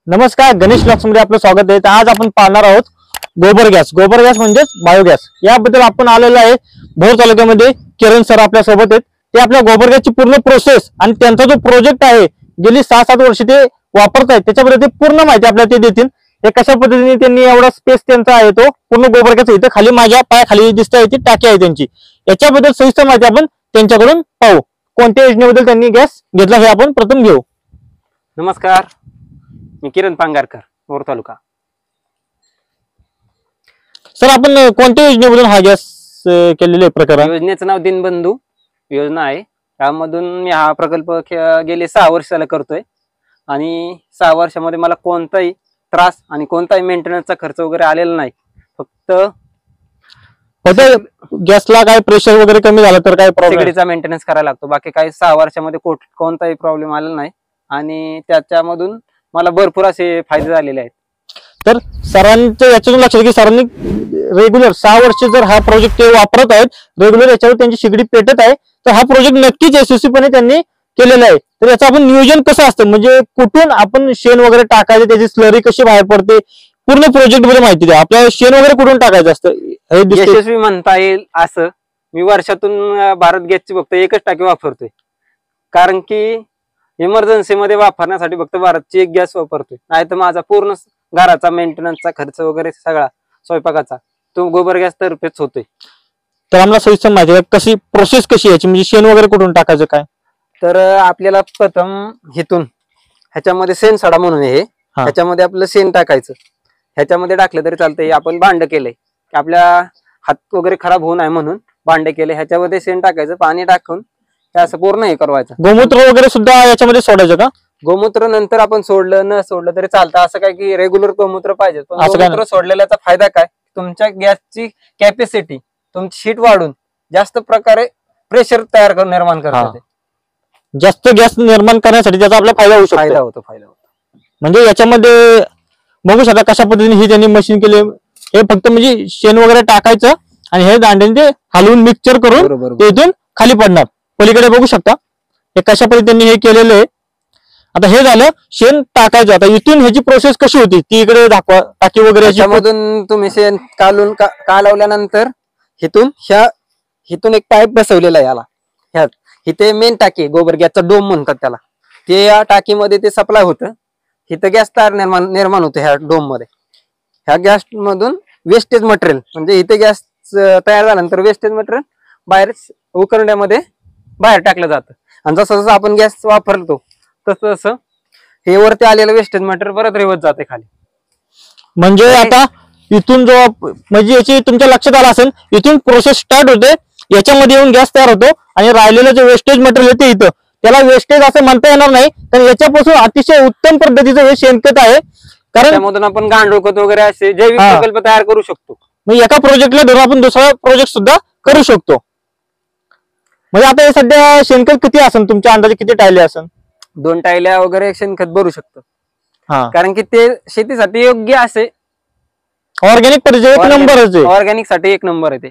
नमस्कार, गणेश ब्लॉग्स मध्ये आपलं स्वागत आहे। आज आपण पाहणार आहोत गोबर गॅस म्हणजे बायोगॅस याबद्दल आपण आलेलो आहे। भोर तालुक्यामध्ये किरण सर आपल्या सोबत आहेत। ते आपल्या गोबर गॅसची पूर्ण प्रोसेस आणि त्यांचा जो प्रोजेक्ट आहे गेली 6-7 वर्ष ते वापरत आहेत त्याच्याबद्दल ते पूर्ण माहिती आपल्याला ते देतील। हे कशा पद्धतीने त्यांनी एवढा स्पेस त्यांचा आहे तो पूर्ण गोबर गॅस इथे खाली माझ्या पायाखाली दिसत आहे ती टाकी आहे त्यांची। याच्याबद्दल सविस्तर माहिती आपण त्यांच्याकडून पाहू। कोणत्या योजनेबद्दल त्यांनी गॅस घेतला हे आपण प्रथम घेऊ। नमस्कार, मी किरण पांगारकर, भोर तालुका। सर, आपण कोणत्या योजनेमधून हा गॅस केलेले प्रकार? योजनेचं नाव दीनबंधू योजना आहे। त्यामधून मी हा प्रकल्प गेले 6 वर्षाला करतोय आणि 6 वर्षामध्ये मला कोणताही त्रास आणि कोणताही मेंटेनन्सचा खर्च वगैरे आलेला नाही। फक्त गॅसला काय प्रेशर वगैरे कमी झालं तर काय प्रॉब्लेम? शेगडीचा मेंटेनन्स करायला लागतो, बाकी काही 6 वर्षामध्ये कोणताही प्रॉब्लेम आलेला नाही आणि त्याच्यामधून मला भरपूर असे फायदे झालेले आहेत। तर सरांचं याच्यातून लक्षात की सरांनी रेग्युलर 6 वर्ष जर हा प्रोजेक्ट ते वापरत आहेत, रेग्युलर याच्यावर त्यांची शेगडी पेटत आहे, तर हा प्रोजेक्ट नक्कीच यशस्वीपणे त्यांनी केलेला आहे। तर याचं आपण नियोजन कसं असतं, म्हणजे कुठून आपण शेण वगैरे टाकायचं, त्याची स्लरी कशी बाहेर पडते, पूर्ण प्रोजेक्ट मध्ये माहिती द्या। आपल्याला शेण वगैरे कुठून टाकायचं असतं यशस्वी म्हणता येईल असं मी वर्षातून भारत गॅसची फक्त एकच टाकी वापरतोय, कारण की इमर्जन्सी मध्ये वापरण्यासाठी फक्त भारतची एक गॅस वापरतोय। नाही तर माझा पूर्ण घराचा मेंटेनन्सचा खर्च वगैरे सगळा स्वयंपाकाचा तो गोबर गॅस तर्फेच होतोय। तर आम्हाला सविस्तर माहिती आहे कशी प्रोसेस कशी याची, म्हणजे शेण वगैरे कुठून टाकायचं काय? तर आपल्याला प्रथम हिथून ह्याच्यामध्ये शेण सडा म्हणून आहे, ह्याच्यामध्ये आपलं शेण टाकायचं। ह्याच्यामध्ये टाकलं तरी चालतंय। आपण भांड केलंय की आपल्या हात वगैरे खराब होऊ नये म्हणून भांड केले, ह्याच्यामध्ये शेण टाकायचं, पाणी टाकून असं पूर्ण हे करवायचं। गोमूत्र वगैरे सुद्धा याच्यामध्ये सोडायचं का? गोमूत्र नंतर आपण सोडलं न सोडलं तरी चालतं, असं काय की रेग्युलर गोमूत्र पाहिजे। पण गोमूत्र सोडलेल्याचा फायदा काय, तुमच्या गॅसची कॅपॅसिटी तुमची शीट वाढून जास्त प्रकारे प्रेशर निर्माण करते। जास्त गॅस निर्माण करण्यासाठी त्याचा आपला फायदा होऊ शकतो। फायदा होतो म्हणजे याच्यामध्ये बघू शकता कशा पद्धतीने ही त्यांनी मशीन केले। हे फक्त म्हणजे शेण वगैरे टाकायचं आणि हे दांड्याने ते हलवून मिक्सचर करून ते इथून खाली पडणार। पलीकडे बघू शकता हे कशा पद्धतीने हे केलेलं आहे। आता हे झालं शेण टाकायचं, आता इथून ह्याची प्रोसेस कशी होती ती इकडे दाखवा। टाकी वगैरे याच्यामधून तुम्ही शेण कालवल्यानंतर हिथून एक पाईप बसवलेला आहे याला, ह्यात इथे मेन टाकी गोबर गॅसचा डोम म्हणतात त्याला, ते या टाकीमध्ये ते सप्लाय होतं। इथं गॅस तयार निर्माण होतो ह्या डोम मध्ये। ह्या गॅस मधून वेस्टेज मटेरियल म्हणजे इथे गॅस तयार झाल्यानंतर वेस्टेज मटेरियल बाहेर उकरड्यामध्ये बाहेर टाकलं जातं आणि जसं जसं आपण गॅस वापरतो तसं तसं हे वरती आलेलं वेस्टेज मटेरियल परत रेवत जाते खाली। म्हणजे आता इथून जो म्हणजे याची तुमच्या लक्षात आलं असेल, इथून प्रोसेस स्टार्ट होते, याच्यामध्ये येऊन गॅस तयार होतो आणि राहिलेलं जे वेस्टेज मटेरियल येते इथं त्याला वेस्टेज असं म्हणता येणार नाही, कारण याच्यापासून अतिशय उत्तम पद्धतीचं हे शेणखत आहे। कारण त्यामधून आपण गांडूळ खत वगैरे असे जैविक प्रकल्प तयार करू शकतो। म्हणजे एका प्रोजेक्टला धरून आपण दुसरा प्रोजेक्ट सुद्धा करू शकतो। म्हणजे आता हे सध्या शेणखत किती असेल तुमच्या अंदाजे, किती टायले असेल? 2 टायल्या वगैरे शेणखत भरू शकतो, कारण की ते शेतीसाठी योग्य असे ऑर्गॅनिक पद्धती एक नंबरच आहे। ऑर्गॅनिक साठी एक नंबर आहे ते।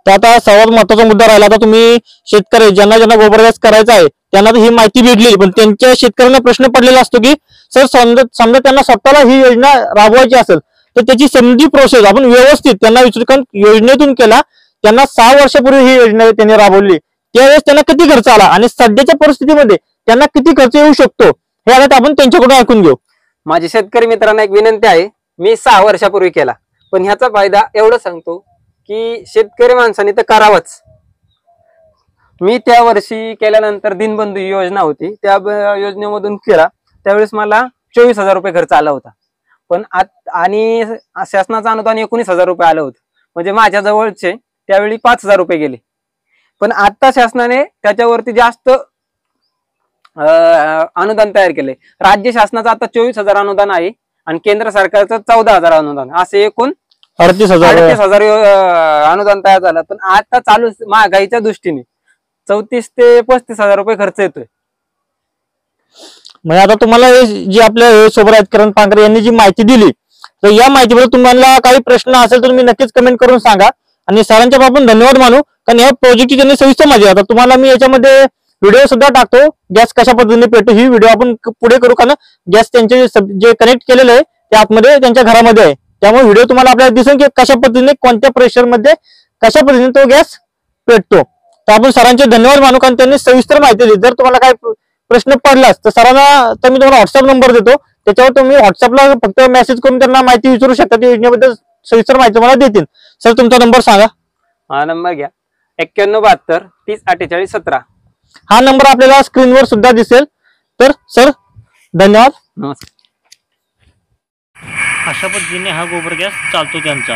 तर आता सर्वात महत्वाचा मुद्दा राहिला, आता तुम्ही शेतकरी ज्यांना गोबर गॅस करायचा आहे त्यांना ही माहिती भेटली, पण त्यांच्या शेतकऱ्यांना प्रश्न पडलेला असतो की सर समजा त्यांना स्वतःला ही योजना राबवायची असेल तर त्याची समधी प्रोसेस आपण व्यवस्थित त्यांना विचारून योजनेतून केला, त्यांना 6 वर्षापूर्वी ही योजना त्यांनी राबवली, त्यावेळेस त्यांना किती खर्च आला आणि सध्याच्या परिस्थितीमध्ये त्यांना किती खर्च येऊ शकतो हे आता आपण त्यांच्याकडून ऐकून घेऊ। माझे शेतकरी मित्रांना एक विनंती आहे, मी 6 वर्षापूर्वी केला, पण ह्याचा फायदा एवढं सांगतो की शेतकरी माणसाने तर करावंच। मी त्या वर्षी केल्यानंतर दीनबंधू योजना होती, त्या योजनेमधून केला, त्यावेळेस मला 24,000 रुपये खर्च आला होता, पण आणि शासनाचं अनुदान 19,000 रुपये आलं होतं, म्हणजे माझ्या जवळचे त्यावेळी 5,000 रुपये गेले। पण आता शासनाने त्याच्यावरती जास्त अनुदान तयार केले। राज्य शासनाचं आता 24,000 अनुदान आहे आणि केंद्र सरकारचं 14,000 अनुदान, असे एकूण 38,000 अनुदान तयार झालं। पण आता चालू महागाईच्या दृष्टीने 34 ते 35,000 रुपये खर्च येतोय। म्हणजे आता तुम्हाला जी आपल्या सोबत आहेत किरण पांगरे यांनी जी माहिती दिली, तर या माहितीबद्दल तुम्हाला काही प्रश्न असेल तर तुम्ही नक्कीच कमेंट करून सांगा आणि सरांच्या आपण धन्यवाद मानू, कारण या प्रोजेक्टची त्यांनी सविस्तर माहिती आता तुम्हाला मी याच्यामध्ये व्हिडिओ सुद्धा टाकतो गॅस कशा पद्धतीने पेटतो. ही व्हिडिओ आपण पुढे करू, कारण गॅस त्यांचे जे कनेक्ट केलेलं आहे ते आतमध्ये त्यांच्या घरामध्ये आहे. त्यामुळे व्हिडिओ तुम्हाला आपल्याला दिसेल की कशा पद्धतीने कोणत्या प्रेशर मध्ये कशा पद्धतीने तो गॅस पेटतो. तर आपण सरांचे धन्यवाद मानू, कारण त्यांनी सविस्तर माहिती दिली. जर तुम्हाला काय प्रश्न पडलाच तर सरांना तर मी तुम्हाला व्हॉट्सअप नंबर देतो, त्याच्यावर तुम्ही व्हॉट्सअपला फक्त मेसेज करून त्यांना माहिती विचारू शकता. त्या योजनेबद्दल सविस्तर माहिती तुम्हाला देतील. सर तुमचा नंबर सांगा. हा नंबर घ्या 9172 30 48 17. हा नंबर आपल्याला स्क्रीनवर सुद्धा दिसेल. तर सर धन्यवाद. नमस्कार. अशा पद्धतीने हा गोबर गॅस चालतो त्यांचा.